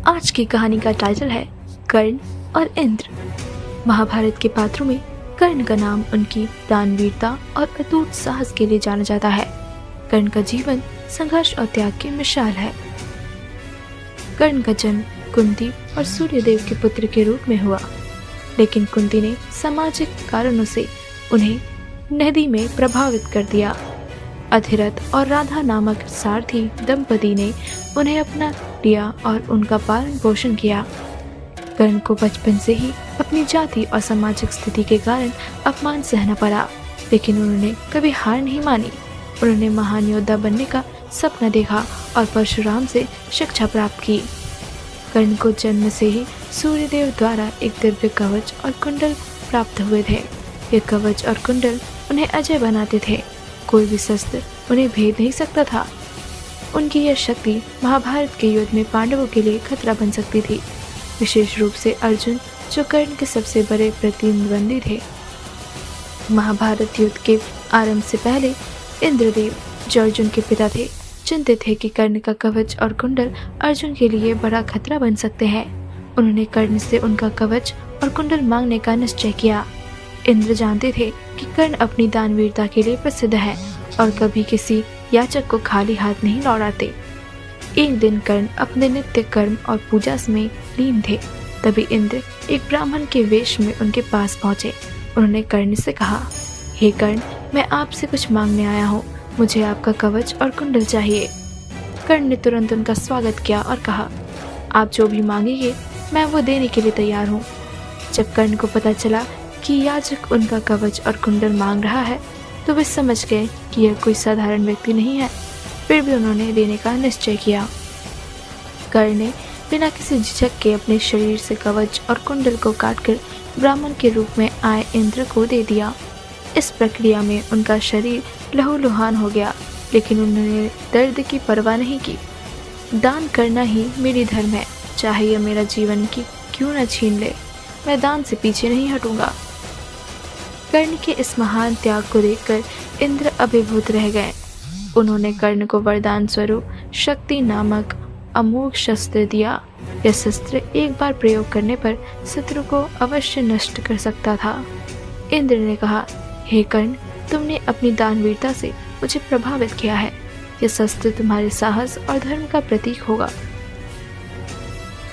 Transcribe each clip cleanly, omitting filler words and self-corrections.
आज की कहानी का टाइटल है कर्ण और इंद्र। महाभारत के पात्रों में कर्ण का नाम उनकी दानवीरता और अटूट साहस के लिए जाना जाता है। कर्ण का जीवन संघर्ष और त्याग की मिसाल है। कर्ण का जन्म कुंती और सूर्यदेव के पुत्र के रूप में हुआ, लेकिन कुंती ने सामाजिक कारणों से उन्हें नदी में प्रभावित कर दिया। अधिरथ और राधा नामक सारथी दंपति ने उन्हें अपना लिया और उनका पालन पोषण किया। कर्ण को बचपन से ही अपनी जाति और सामाजिक स्थिति के कारण अपमान सहना पड़ा, लेकिन उन्होंने कभी हार नहीं मानी। उन्होंने महान योद्धा बनने का सपना देखा और परशुराम से शिक्षा प्राप्त की। कर्ण को जन्म से ही सूर्यदेव द्वारा एक दिव्य कवच और कुंडल प्राप्त हुए थे। ये कवच और कुंडल उन्हें अजय बनाते थे। कोई भी शस्त्र उन्हें भेद नहीं सकता था। उनकी यह शक्ति महाभारत के युद्ध में पांडवों के लिए खतरा बन सकती थी, विशेष रूप से अर्जुन, जो कर्ण के सबसे बड़े प्रतिद्वंदी थे। महाभारत युद्ध के आरंभ से पहले इंद्रदेव, जो अर्जुन के पिता थे, चिंतित थे कि कर्ण का कवच और कुंडल अर्जुन के लिए बड़ा खतरा बन सकते हैं। उन्होंने कर्ण से उनका कवच और कुंडल मांगने का निश्चय किया। इंद्र जानते थे कि कर्ण अपनी दानवीरता के लिए प्रसिद्ध है और कभी किसी याचक को खाली हाथ नहीं लौटाते। एक दिन कर्ण अपने नित्य कर्म और पूजा में लीन थे। तभी इंद्र एक ब्राह्मण के वेश में उनके पास पहुंचे। उन्होंने कर्ण से कहा, हे कर्ण, मैं आपसे कुछ मांगने आया हूँ। मुझे आपका कवच और कुंडल चाहिए। कर्ण ने तुरंत उनका स्वागत किया और कहा, आप जो भी मांगेंगे मैं वो देने के लिए तैयार हूँ। जब कर्ण को पता चला कि याचक उनका कवच और कुंडल मांग रहा है, तो वे समझ गए कि यह कोई साधारण व्यक्ति नहीं है। फिर भी उन्होंने देने का निश्चय किया। कर्ण ने बिना किसी झिझक के अपने शरीर से कवच और कुंडल को काटकर ब्राह्मण के रूप में आए इंद्र को दे दिया। इस प्रक्रिया में उनका शरीर लहूलुहान हो गया, लेकिन उन्होंने दर्द की परवाह नहीं की। दान करना ही मेरी धर्म है, चाहे यह मेरा जीवन की क्यों न छीन ले, मैं दान से पीछे नहीं हटूंगा। कर्ण के इस महान त्याग को देखकर इंद्र अभिभूत रह गए। उन्होंने कर्ण को वरदान स्वरूप शक्ति नामक अमोघ शस्त्र दिया। यह शस्त्र एक बार प्रयोग करने पर शत्रु को अवश्य नष्ट कर सकता था। इंद्र ने कहा, हे कर्ण, तुमने अपनी दानवीरता से मुझे प्रभावित किया है। यह शस्त्र तुम्हारे साहस और धर्म का प्रतीक होगा।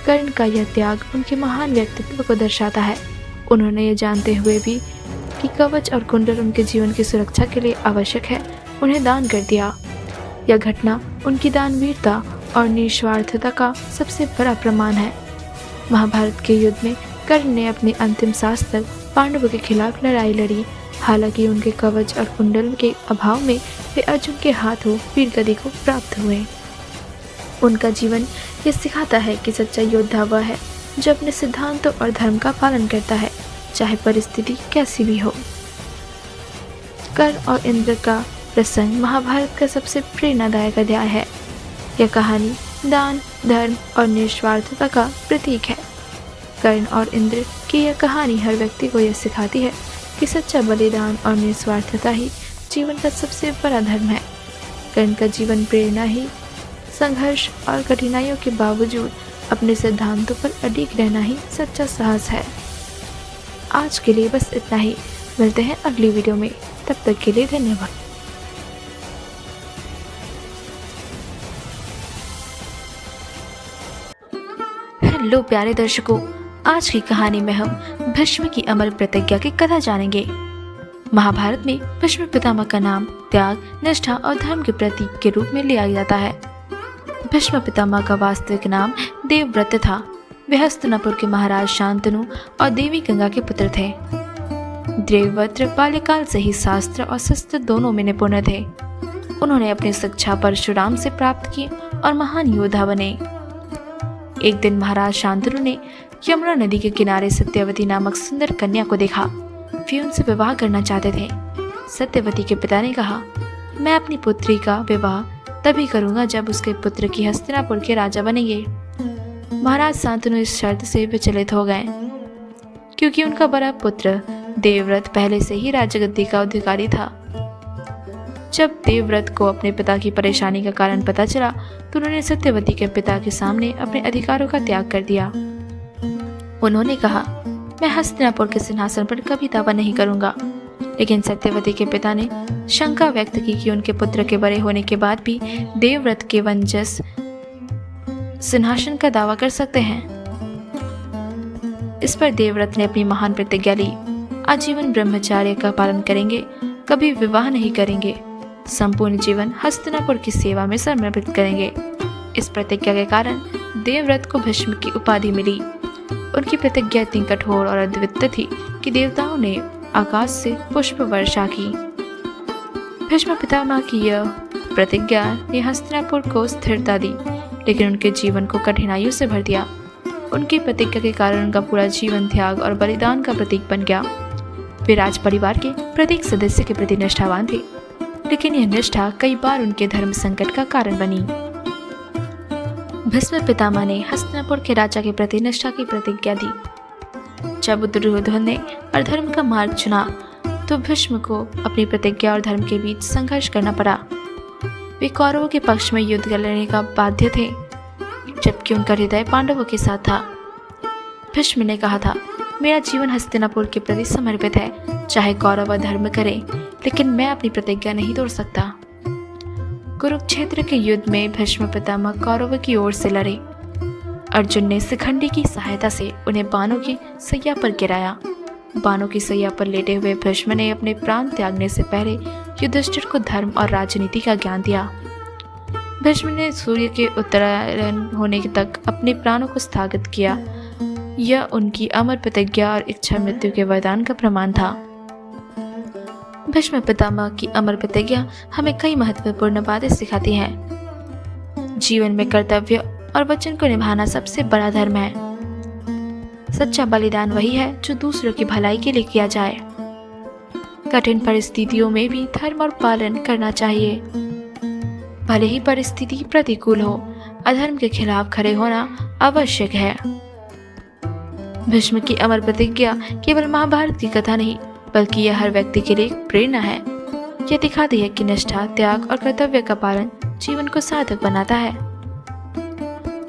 कर्ण का यह त्याग उनके महान व्यक्तित्व को दर्शाता है। उन्होंने ये जानते हुए भी कि कवच और कुंडल उनके जीवन की सुरक्षा के लिए आवश्यक है, उन्हें दान कर दिया। यह घटना उनकी दानवीरता और निस्वार्थता का सबसे बड़ा प्रमाण है। महाभारत के युद्ध में कर्ण ने अपने अंतिम सांस तक पांडवों के खिलाफ लड़ाई लड़ी। हालांकि उनके कवच और कुंडल के अभाव में वे अर्जुन के हाथों वीर गति को प्राप्त हुए। उनका जीवन ये सिखाता है कि सच्चा योद्धा वह है जो अपने सिद्धांतों और धर्म का पालन करता है, चाहे परिस्थिति कैसी भी हो। कर्ण और इंद्र का प्रसंग महाभारत का सबसे प्रेरणादायक अध्याय है। यह कहानी दान, धर्म और निस्वार्थता का प्रतीक है। कर्ण और इंद्र की यह कहानी हर व्यक्ति को यह सिखाती है कि सच्चा बलिदान और निस्वार्थता ही जीवन का सबसे बड़ा धर्म है। कर्ण का जीवन प्रेरणा ही संघर्ष और कठिनाइयों के बावजूद अपने सिद्धांतों पर अडिग रहना ही सच्चा साहस है। आज के लिए बस इतना ही। मिलते हैं अगली वीडियो में, तब तक के लिए धन्यवाद। हेलो प्यारे दर्शकों, आज की कहानी में हम भीष्म की अमर प्रतिज्ञा की कथा जानेंगे। महाभारत में भीष्म पितामह का नाम त्याग, निष्ठा और धर्म के प्रतीक के रूप में लिया जाता है। भीष्म पितामह का वास्तविक नाम देवव्रत था। वे हस्तिनापुर के महाराज शांतनु और देवी गंगा के पुत्र थे। देवव्रत बाल्यकाल से ही शास्त्र और शस्त्र दोनों में निपुण थे। उन्होंने अपनी शिक्षा परशुराम से प्राप्त की और महान योद्धा बने। एक दिन महाराज शांतनु ने यमुना नदी के किनारे सत्यवती नामक सुंदर कन्या को देखा। वे उनसे विवाह करना चाहते थे। सत्यवती के पिता ने कहा, मैं अपनी पुत्री का विवाह तभी करूंगा जब उसके पुत्र की हस्तिनापुर के राजा बनेंगे। महाराज शांतनु इस शर्त से विचलित हो गए, क्योंकि उनका बड़ा पुत्र देवव्रत पहले से ही राजगद्दी का अधिकारी था। जब देवव्रत को अपने पिता की परेशानी का कारण पता चला तो उन्होंने सत्यवती के पिता के सामने अपने अधिकारों का त्याग कर दिया। उन्होंने कहा, मैं हस्तिनापुर के सिंहासन पर कभी दावा नहीं करूंगा। लेकिन सत्यवती के पिता ने शंका व्यक्त की कि उनके पुत्र के बड़े होने के बाद भी देवव्रत के वंशज सिंहासन का दावा कर सकते हैं। इस पर देवव्रत ने अपनी महान प्रतिज्ञा ली, आजीवन ब्रह्मचर्य का पालन करेंगे, कभी विवाह नहीं करेंगे, संपूर्ण जीवन हस्तिनापुर की सेवा में समर्पित करेंगे। इस प्रतिज्ञा के कारण देवव्रत को भीष्म की उपाधि मिली। उनकी प्रतिज्ञा इतनी कठोर और अद्वितीय थी कि देवताओं ने आकाश से पुष्प वर्षा की। भीष्म पितामह की यह प्रतिज्ञा ने हस्तिनापुर को स्थिरता दी, लेकिन उनके जीवन को कठिनाइयों से भर दिया। उनकी प्रतिज्ञा के कारण उनका पूरा जीवन त्याग और बलिदान का प्रतीक बन गया। वे राज परिवार के प्रत्येक सदस्य के प्रति निष्ठावान थे, लेकिन यह निष्ठा कई बार उनके धर्म संकट का कारण बनी। भीष्म पितामह ने हस्तिनापुर के राजा के प्रति निष्ठा की प्रतिज्ञा दी। जब दुर्योधन ने अधर्म का मार्ग चुना तो भीष्म को अपनी प्रतिज्ञा और धर्म के बीच संघर्ष करना पड़ा। वे कौरवों के पक्ष में युद्ध लड़ने का बाध्य थे, जबकि उनका हृदय पांडवों के साथ था। भीष्म ने कहा था, मेरा जीवन हस्तिनापुर के प्रति समर्पित है, चाहे कौरव अधर्म करें, लेकिन मैं अपनी प्रतिज्ञा नहीं तोड़ सकता। कुरुक्षेत्र के युद्ध में भीष्म पितामह कौरवों की ओर से लड़े। अर्जुन ने शिखंडी की सहायता से उन्हें बाणों की सैया पर गिराया। बाणों की सैया पर लेटे हुए भीष्म ने अपने प्राण त्यागने से पहले युधिष्ठिर को धर्म और राजनीति का ज्ञान दिया। भीष्म ने सूर्य के उत्तरायण होने तक अपने प्राणों को स्थगित किया। यह उनकी अमर प्रतिज्ञा और इच्छा मृत्यु के वरदान का प्रमाण था। भीष्म पितामह की अमर प्रतिज्ञा हमें कई महत्वपूर्ण बातें सिखाती हैं। जीवन में कर्तव्य और वचन को निभाना सबसे बड़ा धर्म है। सच्चा बलिदान वही है जो दूसरों की भलाई के लिए किया जाए। कठिन परिस्थितियों में भी धर्म और पालन करना चाहिए। भले ही परिस्थिति प्रतिकूल हो, अधर्म के खिलाफ खड़े होना आवश्यक है। भीष्म की अमर प्रतिज्ञा केवल महाभारत की कथा नहीं, बल्कि यह हर व्यक्ति के लिए एक प्रेरणा है। यह दिखाती है कि निष्ठा, त्याग और कर्तव्य का पालन जीवन को सार्थक बनाता है।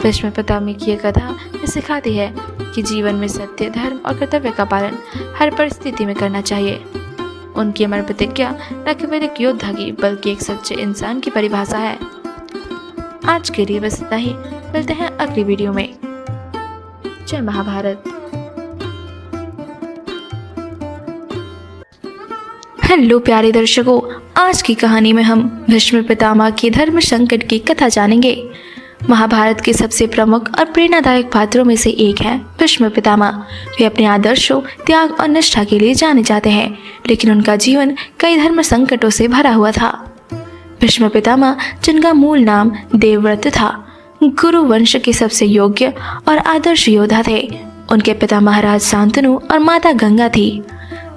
भीष्म पितामह की यह कथा यह सिखाती है कि जीवन में सत्य, धर्म और कर्तव्य का पालन हर परिस्थिति में करना चाहिए। उनकी अमर प्रतिज्ञा न केवल एक योद्धा की, बल्कि एक सच्चे इंसान की परिभाषा है। आज के लिए बस इतना ही। मिलते हैं अगली वीडियो में। जय महाभारत। हेलो प्यारे दर्शकों, आज की कहानी में हम भीष्म पितामह के धर्म संकट की कथा जानेंगे। महाभारत के सबसे प्रमुख और प्रेरणादायक पात्रों में से एक है भीष्म पितामह। वे अपने आदर्शों, त्याग और निष्ठा के लिए जाने जाते हैं, लेकिन उनका जीवन कई धर्म संकटों से भरा हुआ था। भीष्म पितामह, जिनका मूल नाम देवव्रत था, गुरु वंश के सबसे योग्य और आदर्श योद्धा थे। उनके पिता महाराज शांतनु और माता गंगा थी।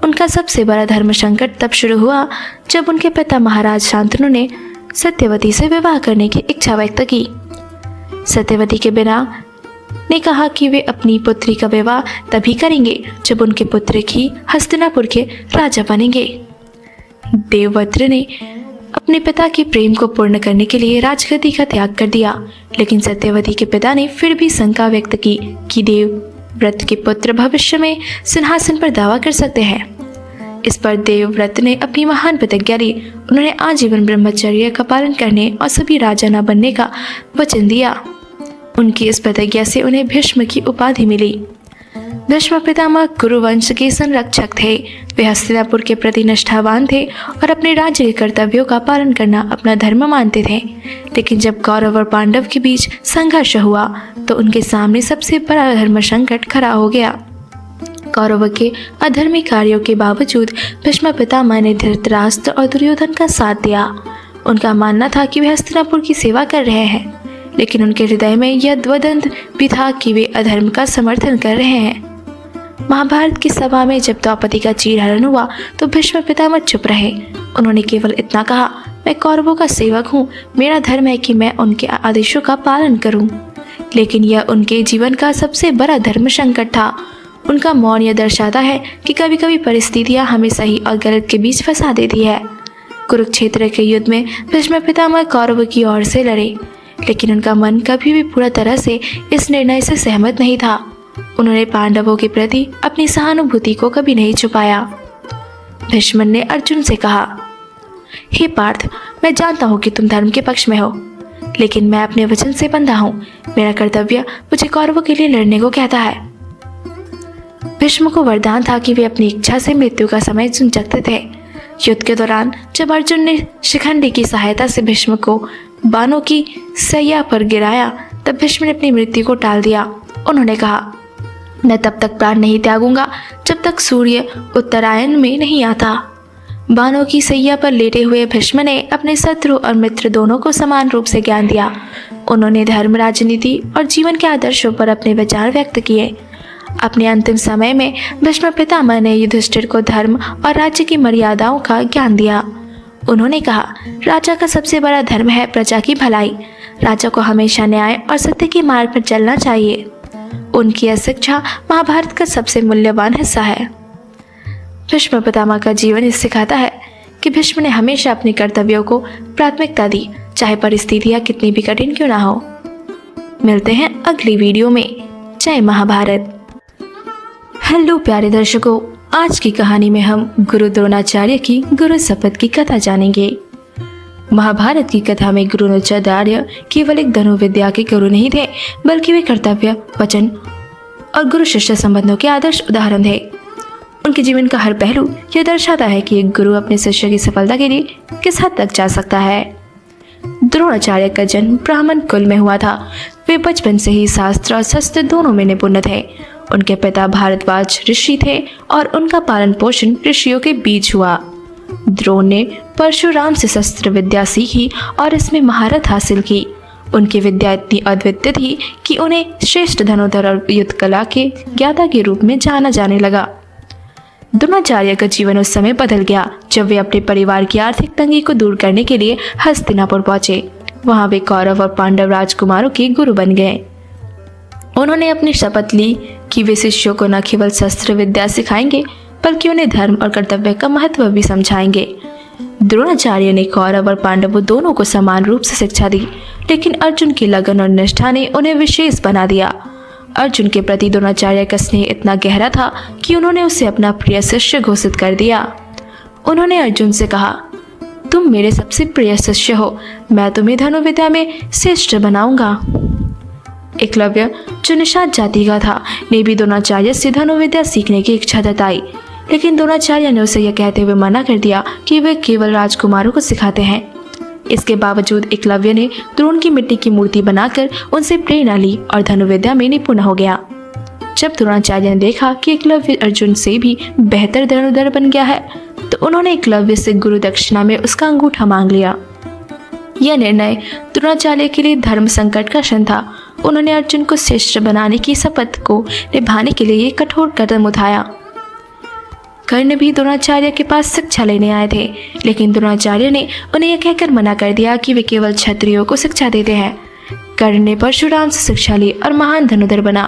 उनका सबसे बड़ा धर्म संकट तब शुरू हुआ जब उनके पिता महाराज शांतनु ने सत्यवती से विवाह करने की इच्छा व्यक्त की। सत्यवती के बिना ने कहा कि वे अपनी पुत्री का विवाह तभी करेंगे जब उनके पुत्र ही हस्तिनापुर के राजा बनेंगे। देवव्रत ने अपने पिता के प्रेम को पूर्ण करने के लिए राजगद्दी का त्याग कर दिया, लेकिन सत्यवती के पिता ने फिर भी शंका व्यक्त की कि देवव्रत के पुत्र भविष्य में सिंहासन पर दावा कर सकते हैं। इस पर देवव्रत ने अपनी महान प्रतिज्ञा ली। उन्होंने आजीवन ब्रह्मचर्य का पालन करने और सभी राजा न बनने का वचन दिया। उनकी इस प्रतिज्ञा से उन्हें भीष्म की उपाधि मिली। भीष्म पितामह कुरुवंश के संरक्षक थे। वे हस्तिनापुर के प्रति निष्ठावान थे और अपने राज्य के कर्तव्यों का पालन करना अपना धर्म मानते थे। लेकिन जब कौरव और पांडव के बीच संघर्ष हुआ तो उनके सामने सबसे बड़ा धर्म संकट खड़ा हो गया। कौरवों के अधर्मी कार्यों के बावजूद भीष्म पितामह ने धृतराष्ट्र और दुर्योधन का साथ दिया। उनका मानना था कि वे हस्तिनापुर की सेवा कर रहे हैं, लेकिन उनके हृदय में यह द्वंद्व भी था कि वे अधर्म का समर्थन कर रहे हैं। महाभारत की सभा में जब द्रौपदी का चीरहरण हुआ तो भीष्म पितामह चुप रहे। उन्होंने केवल इतना कहा, मैं कौरवों का सेवक हूँ, मेरा धर्म है कि मैं उनके आदेशों का पालन करूँ। लेकिन यह उनके जीवन का सबसे बड़ा धर्म संकट था। उनका मौन यह दर्शाता है कि कभी कभी परिस्थितियाँ हमें सही और गलत के बीच फंसा देती है। कुरुक्षेत्र के युद्ध में भीष्म पितामह कौरवों की ओर से लड़े, लेकिन उनका मन कभी भी पूरा तरह से इस निर्णय से सहमत नहीं था। उन्होंने पांडवों के प्रति अपनी सहानुभूति को कभी नहीं छुपाया। भीष्म ने अर्जुन से कहा, हे पार्थ, मैं जानता हूँ कि तुम धर्म के पक्ष में हो, लेकिन मैं अपने वचन से बंधा हूँ। मेरा कर्तव्य मुझे कौरवों के लिए लड़ने को कहता है। भीष्म को वरदान था कि वे अपनी इच्छा से मृत्यु का समय चुन सकते थे। युद्ध के दौरान जब अर्जुन ने शिखंडी की सहायता से भीष्म को बाणों की सैया पर गिराया, तब भीष्म ने अपनी मृत्यु को टाल दिया। उन्होंने कहा, मैं तब तक प्राण नहीं त्यागूंगा जब तक सूर्य उत्तरायण में नहीं आता। बाणों की सैया पर लेटे हुए भीष्म ने अपने शत्रु और मित्र दोनों को समान रूप से ज्ञान दिया। उन्होंने धर्म, राजनीति और जीवन के आदर्शों पर अपने विचार व्यक्त किए। अपने अंतिम समय में भीष्म पितामह ने युधिष्ठिर को धर्म और राज्य की मर्यादाओं का ज्ञान दिया। उन्होंने कहा, राजा का सबसे बड़ा धर्म है प्रजा की भलाई। राजा को हमेशा न्याय और सत्य के मार्ग पर चलना चाहिए। उनकी यह शिक्षा महाभारत का सबसे मूल्यवान हिस्सा है। भीष्म पितामह का जीवन इस सिखाता है कि भीष्म ने हमेशा अपने कर्तव्यों को प्राथमिकता दी, चाहे परिस्थितियां कितनी भी कठिन क्यों ना हो। मिलते हैं अगली वीडियो में। जय महाभारत। हेलो प्यारे दर्शकों, आज की कहानी में हम गुरु द्रोणाचार्य की गुरु शपथ की कथा जानेंगे। महाभारत की कथा में गुरु द्रोणाचार्य केवल एक धनुर्विद्या के गुरु नहीं थे, बल्कि वे कर्तव्य, वचन और गुरु शिष्य संबंधों के आदर्श उदाहरण थे। उनके जीवन का हर पहलू यह दर्शाता है कि एक गुरु अपने शिष्य की सफलता के लिए किस हद तक जा सकता है। द्रोणाचार्य का जन्म ब्राह्मण कुल में हुआ था। वे बचपन से ही शास्त्र और शस्त्र दोनों में निपुण थे। उनके पिता भारद्वाज ऋषि थे और उनका पालन पोषण ऋषियों के बीच हुआ। द्रोण ने परशुराम से शस्त्र विद्या सीखी और इसमें महारत हासिल की। उनकी विद्या इतनी अद्वितीय थी कि उन्हें श्रेष्ठ धनुर्धर और युद्ध कला के ज्ञाता के रूप में जाना जाने लगा। द्रोणाचार्य का जीवन उस समय बदल गया जब वे अपने परिवार की आर्थिक तंगी को दूर करने के लिए हस्तिनापुर पहुंचे। वहां वे कौरव और पांडव राजकुमारों के गुरु बन गए। उन्होंने अपनी शपथ ली कि वे शिष्यों को न केवल शस्त्र विद्या सिखाएंगे, बल्कि उन्हें धर्म और कर्तव्य का महत्व भी समझाएंगे। द्रोणाचार्य ने कौरव और पांडवों दोनों को समान रूप से शिक्षा दी, लेकिन अर्जुन की लगन और निष्ठा ने उन्हें विशेष बना दिया। अर्जुन के प्रति द्रोणाचार्य का स्नेह इतना गहरा था कि उन्होंने उसे अपना प्रिय शिष्य घोषित कर दिया। उन्होंने अर्जुन से कहा, तुम मेरे सबसे प्रिय शिष्य हो, मैं तुम्हें धनुर्विद्या में श्रेष्ठ बनाऊंगा। एकलव्य, जो निषाद जाति का था, ने भी द्रोणाचार्य से धनुर्विद्या सीखने की इच्छा जताई, लेकिन द्रोणाचार्य ने उसे यह कहते हुए मना कर दिया कि वे केवल राजकुमारों को सिखाते हैं। इसके बावजूद एकलव्य ने द्रोण की मिट्टी की मूर्ति बनाकर उनसे प्रेरणा ली और धनुर्विद्या में निपुण हो गया। जब द्रोणाचार्य ने देखा कि एकलव्य अर्जुन से भी बेहतर धनुर्धर बन गया है, तो उन्होंने एकलव्य से गुरु दक्षिणा में उसका अंगूठा मांग लिया। यह निर्णय द्रोणाचार्य के लिए धर्म संकट का क्षण था। उन्होंने अर्जुन को श्रेष्ठ बनाने की शपथ को निभाने के लिए कठोर कदम उठाया। कर्ण भी द्रोणाचार्य के पास शिक्षा लेने आए थे, लेकिन द्रोणाचार्य ने उन्हें यह कहकर मना कर दिया कि वे केवल क्षत्रियों को शिक्षा देते हैं। कर्ण ने परशुराम से शिक्षा ली और महान धनुर्धर बना,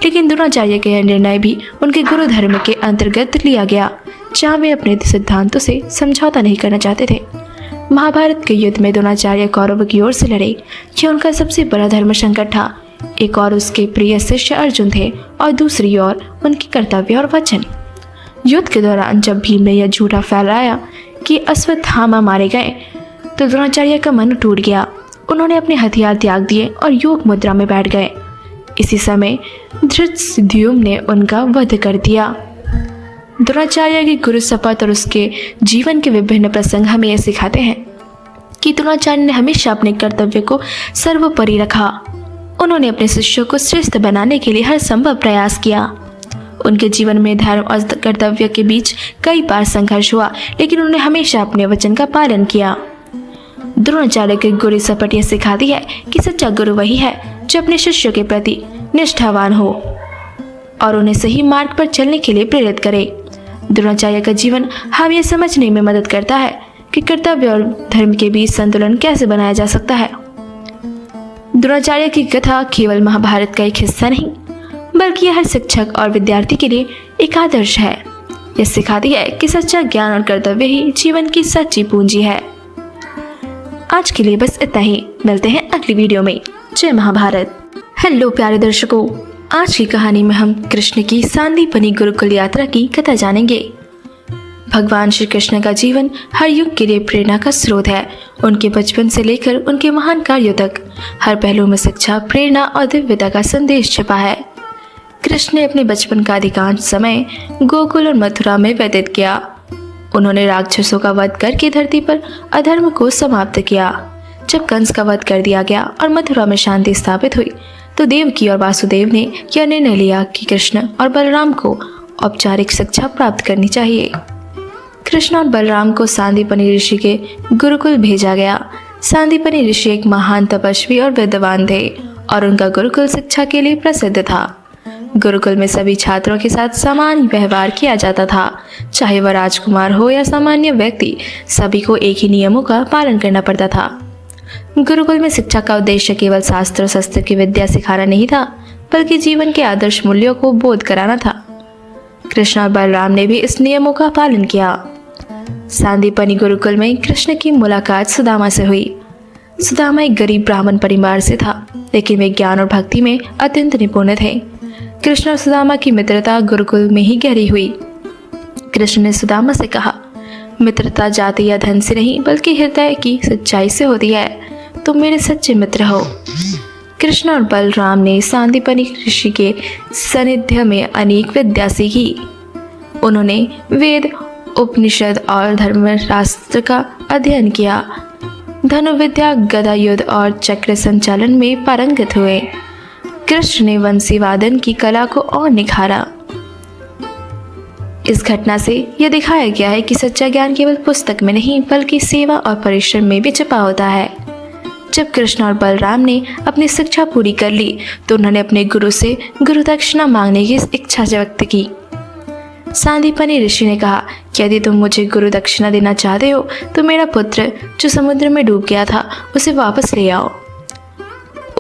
लेकिन द्रोणाचार्य का यह निर्णय भी उनके गुरु धर्म के अंतर्गत लिया गया, जहाँ वे अपने सिद्धांतों से समझौता नहीं करना चाहते थे। महाभारत के युद्ध में द्रोणाचार्य कौरव की ओर से लड़े। यह उनका सबसे बड़ा धर्म संकट था। एक और उसके प्रिय शिष्य अर्जुन थे और दूसरी ओर उनके कर्तव्य और वचन। युद्ध के दौरान जब भीम ने यह झूठा फैलाया कि अश्वत्थामा मारे गए, तो द्रोणाचार्य का मन टूट गया। उन्होंने अपने हथियार त्याग दिए और योग मुद्रा में बैठ गए। इसी समय धृतराष्ट्र ने उनका वध कर दिया। द्रोणाचार्य की गुरु शपथ और उसके जीवन के विभिन्न प्रसंग हमें यह सिखाते हैं कि द्रोणाचार्य ने हमेशा अपने कर्तव्य को सर्वोपरि रखा। उन्होंने अपने शिष्यों को श्रेष्ठ बनाने के लिए हर संभव प्रयास किया। उनके जीवन में धर्म और कर्तव्य के बीच कई बार संघर्ष हुआ, लेकिन उन्होंने हमेशा अपने वचन का पालन किया। द्रोणाचार्य की गुरु शपथ यह सिखाती है कि सच्चा गुरु वही है जो अपने शिष्यों के प्रति निष्ठावान हो और उन्हें सही मार्ग पर चलने के लिए प्रेरित करे। द्रोणाचार्य का जीवन हम ये समझने में मदद करता है कि कर्तव्य और धर्म के बीच संतुलन कैसे बनाया जा सकता है। द्रोणाचार्य की कथा केवल महाभारत का एक हिस्सा नहीं, बल्कि हर शिक्षक और विद्यार्थी के लिए एक आदर्श है। यह सिखाती है कि सच्चा ज्ञान और कर्तव्य ही जीवन की सच्ची पूंजी है। आज के लिए बस इतना ही, मिलते हैं अगली वीडियो में। जय महाभारत। हेलो प्यारे दर्शकों, आज की कहानी में हम कृष्ण की सांदीपनि गुरुकुल यात्रा की कथा जानेंगे। भगवान श्री कृष्ण का जीवन हर युग के लिए प्रेरणा का स्रोत है। उनके बचपन से लेकर उनके महान कार्यों तक हर पहलू में शिक्षा, प्रेरणा और दिव्यता का संदेश छिपा है। कृष्ण ने अपने बचपन का अधिकांश समय गोकुल और मथुरा में व्यतीत किया। उन्होंने राक्षसों का वध करके धरती पर अधर्म को समाप्त किया। जब कंस का वध कर दिया गया और मथुरा में शांति स्थापित हुई, तो देवकी और वासुदेव ने यह निर्णय लिया कि कृष्ण और बलराम को औपचारिक शिक्षा प्राप्त करनी चाहिए। कृष्ण और बलराम को सांदीपनि ऋषि के गुरुकुल भेजा गया। सांदीपनि ऋषि एक महान तपस्वी और विद्वान थे और उनका गुरुकुल शिक्षा के लिए प्रसिद्ध था। गुरुकुल में सभी छात्रों के साथ समान व्यवहार किया जाता था, चाहे वह राजकुमार हो या सामान्य व्यक्ति, सभी को एक ही नियमों का पालन करना पड़ता था। गुरुकुल में शिक्षा का उद्देश्य केवल शास्त्र शस्त्र की विद्या सिखाना नहीं था, बल्कि जीवन के आदर्श मूल्यों को बोध कराना था। कृष्ण और बलराम ने भी इस नियमों का पालन किया। सांदीपनि गुरुकुल में कृष्ण की मुलाकात सुदामा से हुई। सुदामा एक गरीब ब्राह्मण परिवार से था, लेकिन वे ज्ञान और भक्ति में अत्यंत निपुण थे। कृष्ण और सुदामा की मित्रता गुरुकुल में ही गहरी हुई। कृष्ण ने सुदामा से कहा, मित्रता जाति या धन से नहीं, बल्कि हृदय की सच्चाई से होती है। तुम मेरे सच्चे मित्र हो। कृष्ण और बलराम ने सांदीपनि ऋषि के सानिध्य में अनेक विद्या सीखी। उन्होंने वेद, उपनिषद और धर्मशास्त्र का अध्ययन किया। धनुर्विद्या, गदा युद्ध और चक्र संचालन में पारंगत हुए। कृष्ण ने वंशी वादन की कला को और निखारा। इस घटना से यह दिखाया गया है कि सच्चा ज्ञान केवल पुस्तक में नहीं, बल्कि सेवा और परिश्रम में भी छिपा होता है। जब कृष्ण और बलराम ने अपनी शिक्षा पूरी कर ली, तो उन्होंने अपने गुरु से गुरु दक्षिणा मांगने की इच्छा व्यक्त की। सांदीपनि ऋषि ने कहा कि यदि तुम मुझे गुरु दक्षिणा देना चाहते हो, तो मेरा पुत्र जो समुद्र में डूब गया था, उसे वापस ले आओ।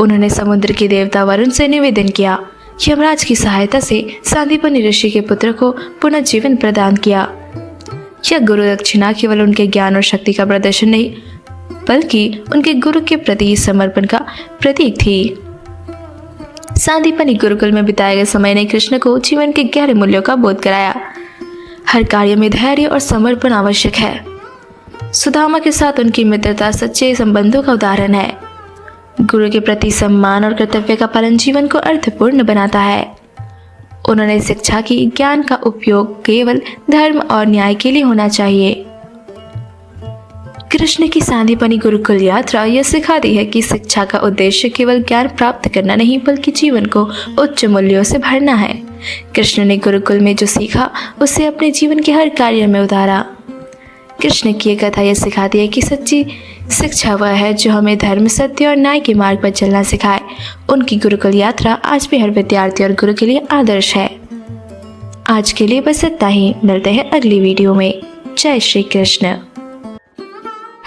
उन्होंने समुद्र के देवता वरुण से निवेदन किया कि यमराज की सहायता से सांदीपनि ऋषि के पुत्र को पुनः जीवन प्रदान किया। यह गुरु दक्षिणा केवल उनके ज्ञान और शक्ति का प्रदर्शन नहीं, बल्कि उनके गुरु के प्रति समर्पण का प्रतीक थी। सांदीपनि गुरुकुल में बिताए गए समय ने कृष्ण को जीवन के गहरे मूल्यों का बोध कराया। हर कार्य में धैर्य और समर्पण आवश्यक है। सुदामा के साथ उनकी मित्रता सच्चे संबंधों का उदाहरण है। गुरु के प्रति सम्मान और कर्तव्य का पालन जीवन को अर्थपूर्ण बनाता है। उन्होंने शिक्षा की ज्ञान का उपयोग केवल धर्म और न्याय के लिए होना चाहिए। कृष्ण की सांदीपनि गुरुकुल यात्रा यह सिखाती है कि शिक्षा का उद्देश्य केवल ज्ञान प्राप्त करना नहीं, बल्कि जीवन को उच्च मूल्यों से भरना है। कृष्ण ने गुरुकुल में जो सीखा, उसे अपने जीवन के हर कार्य में उतारा। कृष्ण की यह कथा यह सिखाती है कि सच्ची शिक्षा वह है जो हमें धर्म, सत्य और न्याय के मार्ग पर चलना सिखाए। उनकी गुरुकुल यात्रा आज भी हर विद्यार्थी और गुरु के लिए आदर्श है। आज के लिए बस इतना ही, मिलते हैं अगली वीडियो में। जय श्री कृष्ण।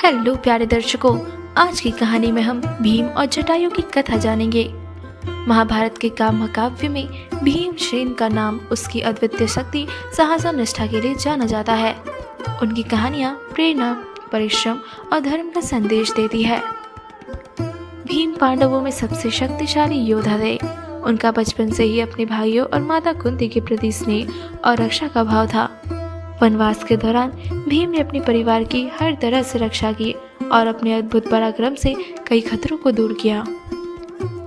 हेलो प्यारे दर्शकों, आज की कहानी में हम भीम और जटायु की कथा जानेंगे। महाभारत के महाकाव्य में भीमसेन का नाम उसकी अद्वितीय शक्ति, साहस और निष्ठा के लिए जाना जाता है। उनकी कहानियाँ प्रेरणा, परिश्रम और धर्म का संदेश देती है। भीम पांडवों में सबसे शक्तिशाली योद्धा थे। उनका बचपन से ही अपने भाइयों और माता कुंती के प्रति स्नेह और रक्षा का भाव था। वनवास के दौरान भीम ने अपने परिवार की हर तरह से रक्षा की और अपने अद्भुत पराक्रम से कई खतरों को दूर किया।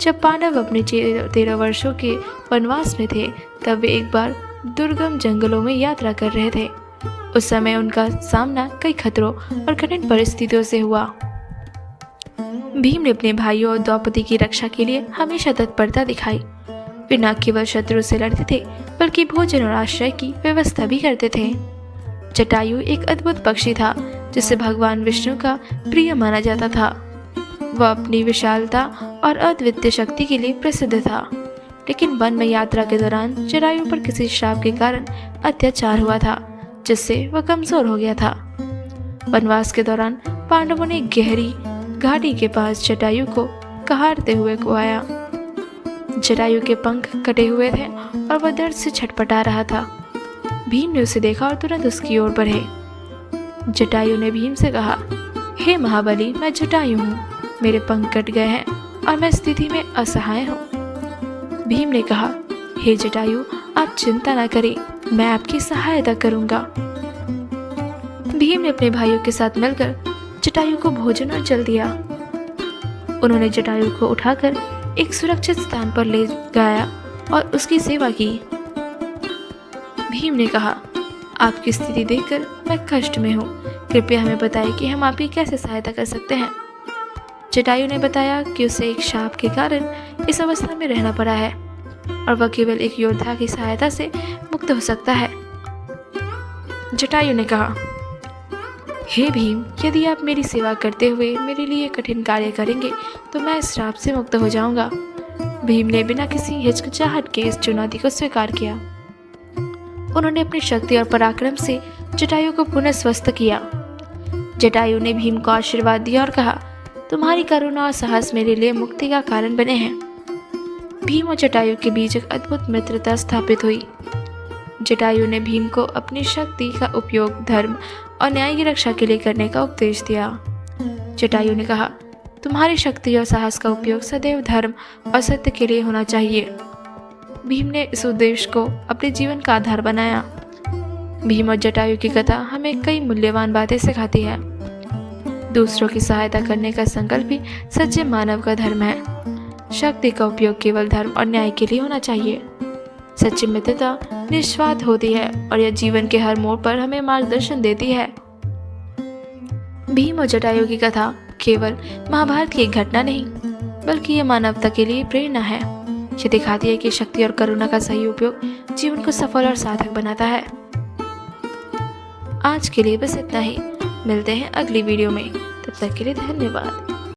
जब पांडव अपने 13 वर्षों के वनवास में थे, तब वे एक बार दुर्गम जंगलों में यात्रा कर रहे थे। उस समय उनका सामना कई खतरों और कठिन परिस्थितियों से हुआ। भीम ने अपने भाइयों और द्रौपदी की रक्षा के लिए हमेशा तत्परता दिखाई। वे न केवल शत्रु से लड़ते थे, बल्कि भोजन और आश्रय की व्यवस्था भी करते थे। जटायु एक अद्भुत पक्षी था, जिसे भगवान विष्णु का प्रिय माना जाता था। वह अपनी विशालता और अद्वितीय शक्ति के लिए प्रसिद्ध था, लेकिन वन में यात्रा के दौरान जटायु पर किसी श्राप के कारण अत्याचार हुआ था, जिससे वह कमजोर हो गया था। वनवास के दौरान पांडवों ने गहरी घाटी के पास जटायु को कहारते हुए खुआया। जटायु के पंख कटे हुए थे और वह दर्द से छटपटा रहा था। भीम ने उसे देखा और तुरंत उसकी ओर बढ़े। जटायु ने भीम से कहा, हे महाबली, मैं जटायु हूँ, मेरे पंख कट गए हैं और मैं स्थिति में असहाय हूँ। भीम ने कहा, हे जटायु, आप चिंता न करें, मैं आपकी सहायता करूंगा। भीम ने अपने भाइयों के साथ मिलकर जटायु को भोजन और जल दिया। उन्होंने जटायु को उठाकर एक सुरक्षित स्थान पर ले गया और उसकी सेवा की। भीम ने कहा, आपकी स्थिति देखकर मैं कष्ट में हूँ, कृपया हमें बताएं कि हम आपकी कैसे सहायता कर सकते हैं। जटायु ने बताया कि उसे एक शाप के कारण इस अवस्था में रहना पड़ा है और वह केवल एक योद्धा की सहायता से मुक्त हो सकता है। जटायु ने कहा, हे भीम, यदि आप मेरी सेवा करते हुए मेरे लिए कठिन कार्य करेंगे तो मैं इस श्राप से मुक्त हो जाऊंगा। भीम ने बिना किसी हिचकिचाहट के इस चुनौती को स्वीकार किया। उन्होंने अपनी शक्ति और पराक्रम से जटायु को पुनः स्वस्थ किया। जटायु ने भीम को आशीर्वाद दिया और कहा, तुम्हारी करुणा और साहस मेरे लिए मुक्ति का कारण बने हैं। भीम और जटायु के बीच एक अद्भुत मित्रता स्थापित हुई। जटायु ने भीम को अपनी शक्ति का उपयोग धर्म और न्याय की रक्षा के लिए करने का उपदेश दिया। जटायु ने कहा, तुम्हारी शक्ति और साहस का उपयोग सदैव धर्म और सत्य के लिए होना चाहिए। भीम ने इस उद्देश्य को अपने जीवन का आधार बनाया। भीम और जटायु की कथा हमें कई मूल्यवान बातें सिखाती है। दूसरों की सहायता करने का संकल्प भी सच्चे मानव का धर्म है। शक्ति का उपयोग केवल धर्म और न्याय के लिए होना चाहिए। सच्ची मित्रता निस्वार्थ होती है और यह जीवन के हर मोड़ पर हमें मार्गदर्शन देती है। भीम और जटायु की कथा केवल महाभारत की एक घटना नहीं, बल्कि यह मानवता के लिए प्रेरणा है। यह दिखाती है कि शक्ति और करुणा का सही उपयोग जीवन को सफल और सार्थक बनाता है। आज के लिए बस इतना ही। मिलते हैं अगली वीडियो में, तब तक के लिए धन्यवाद।